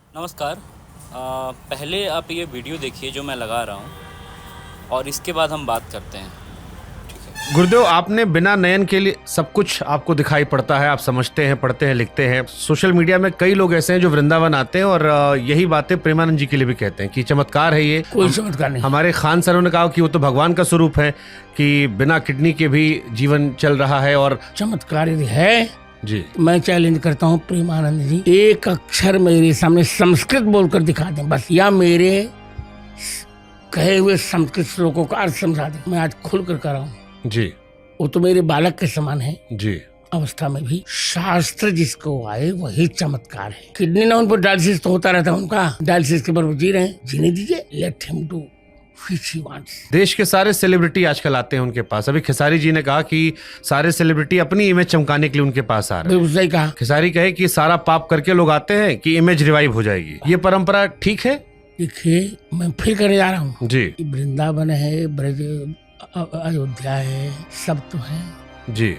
नमस्कार। पहले आप ये वीडियो देखिए जो मैं लगा रहा हूँ और इसके बाद हम बात करते हैं। ठीक है। गुरुदेव, आपने बिना नयन के लिए सब कुछ आपको दिखाई पड़ता है, आप समझते हैं, पढ़ते हैं, लिखते हैं। सोशल मीडिया में कई लोग ऐसे हैं जो वृंदावन आते हैं और यही बातें प्रेमानंद जी के लिए भी कहते हैं कि चमत्कार है ये। कोई चमत्कार नहीं। हमारे खान सरों ने कहा कि वो तो भगवान का स्वरूप है, कि बिना किडनी के भी जीवन चल रहा है। और चमत्कार यदि है जी, तो मैं चैलेंज करता हूँ प्रेमानंद जी, एक अक्षर मेरे सामने संस्कृत बोलकर दिखा दें बस, या मेरे कहे हुए संस्कृत श्लोकों का अर्थ समझा दें। मैं आज खुल कर रहा हूँ। जी, वो तो मेरे बालक के समान है जी, अवस्था में भी। शास्त्र जिसको आए वही चमत्कार है। किडनी ना, उन पर डायलिसिस तो होता रहता है उनका, डायलिसिस के बराबर जी रहे हैं, जीने दीजिए। Let him do which he wants. देश के सारे सेलिब्रिटी आजकल आते हैं उनके पास। अभी खेसारी जी ने कहा कि सारे सेलिब्रिटी अपनी इमेज चमकाने के लिए उनके पास आ रहे हैं। बिल्कुल सही कहा। खेसारी कहे कि सारा पाप करके लोग आते हैं कि इमेज रिवाइव हो जाएगी। ये परंपरा ठीक है? देखिए, मैं फिर करने जा रहा हूँ जी, वृंदावन है, ब्रज अयोध्या है, सब तो है। जी,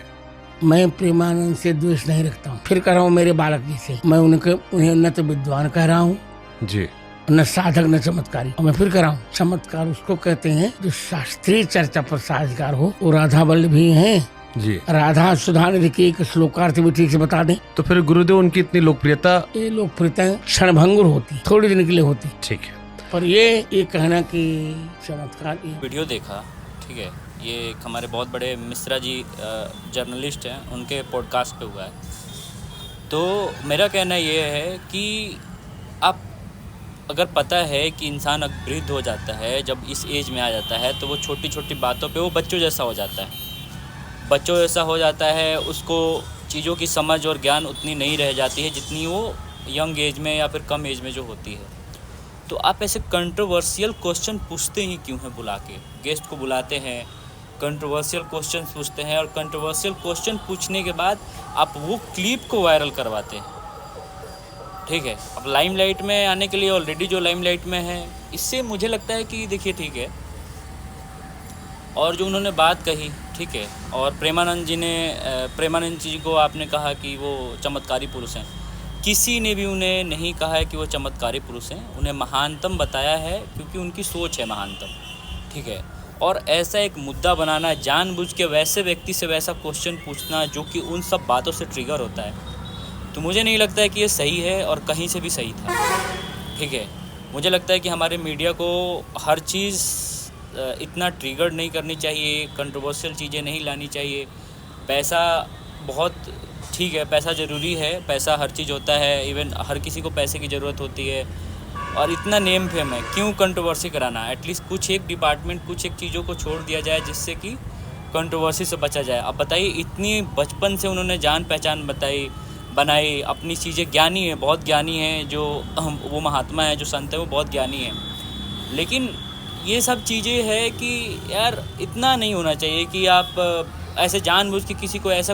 मैं प्रेमानंद से द्वेष नहीं रखता हूँ। फिर कह रहा हूँ मेरे बालक जी से, मैं उन्हें न तो विद्वान कह रहा हूँ, जी, न साधक, न चमत्कारी। और मैं फिर कह रहा हूँ, चमत्कार उसको कहते हैं जो शास्त्रीय चर्चा पर साजगार हो। वो राधा वल्लभ भी हैं। जी। राधा सुधा निधि के एक श्लोकार्थ भी ठीक से बता दें। तो फिर गुरुदेव, उनकी इतनी लोकप्रियता? ये लोकप्रियता क्षणभंगुर होती, थोड़ी दिन के लिए होती, ठीक है। पर ये कहना कि चमत्कार वीडियो देखा, ठीक है, ये एक हमारे बहुत बड़े मिश्रा जी जर्नलिस्ट हैं, उनके पॉडकास्ट पे हुआ है। तो मेरा कहना ये है कि आप अगर पता है कि इंसान अब वृद्ध हो जाता है, जब इस एज में आ जाता है, तो वो छोटी छोटी बातों पे वो बच्चों जैसा हो जाता है। बच्चों जैसा हो जाता है, उसको चीज़ों की समझ और ज्ञान उतनी नहीं रह जाती है जितनी वो यंग एज में या फिर कम एज में जो होती है। तो आप ऐसे कंट्रोवर्शियल क्वेश्चन पूछते ही क्यों हैं? बुला के गेस्ट को बुलाते हैं, कंट्रोवर्शियल क्वेश्चन पूछते हैं, और कंट्रोवर्शियल क्वेश्चन पूछने के बाद आप वो क्लिप को वायरल करवाते हैं। ठीक है, अब लाइमलाइट में आने के लिए ऑलरेडी जो लाइमलाइट में है, इससे मुझे लगता है कि देखिए ठीक है, और जो उन्होंने बात कही, ठीक है, और प्रेमानंद जी को आपने कहा कि वो चमत्कारी पुरुष हैं। किसी ने भी उन्हें नहीं कहा है कि वो चमत्कारी पुरुष हैं। उन्हें महानतम बताया है क्योंकि उनकी सोच है महानतम। ठीक है, और ऐसा एक मुद्दा बनाना, जानबूझ के वैसे व्यक्ति से वैसा क्वेश्चन पूछना जो कि उन सब बातों से ट्रिगर होता है, तो मुझे नहीं लगता है कि ये सही है और कहीं से भी सही था। ठीक है, मुझे लगता है कि हमारे मीडिया को हर चीज़ इतना ट्रिगर नहीं करनी चाहिए, कंट्रोवर्शियल चीज़ें नहीं लानी चाहिए। पैसा बहुत ठीक है, पैसा ज़रूरी है, पैसा हर चीज़ होता है, इवन हर किसी को पैसे की ज़रूरत होती है। और इतना नेम फेम है, क्यों कंट्रोवर्सी कराना? एटलीस्ट कुछ एक डिपार्टमेंट, कुछ एक चीज़ों को छोड़ दिया जाए जिससे कि कंट्रोवर्सी से बचा जाए। अब बताइए, इतनी बचपन से उन्होंने जान पहचान बनाई, अपनी चीज़ें, ज्ञानी है, बहुत ज्ञानी है, जो वो महात्मा है, जो संत है, वो बहुत ज्ञानी है। लेकिन ये सब चीज़ें है कि यार इतना नहीं होना चाहिए कि आप ऐसे जानबूझ के किसी को ऐसा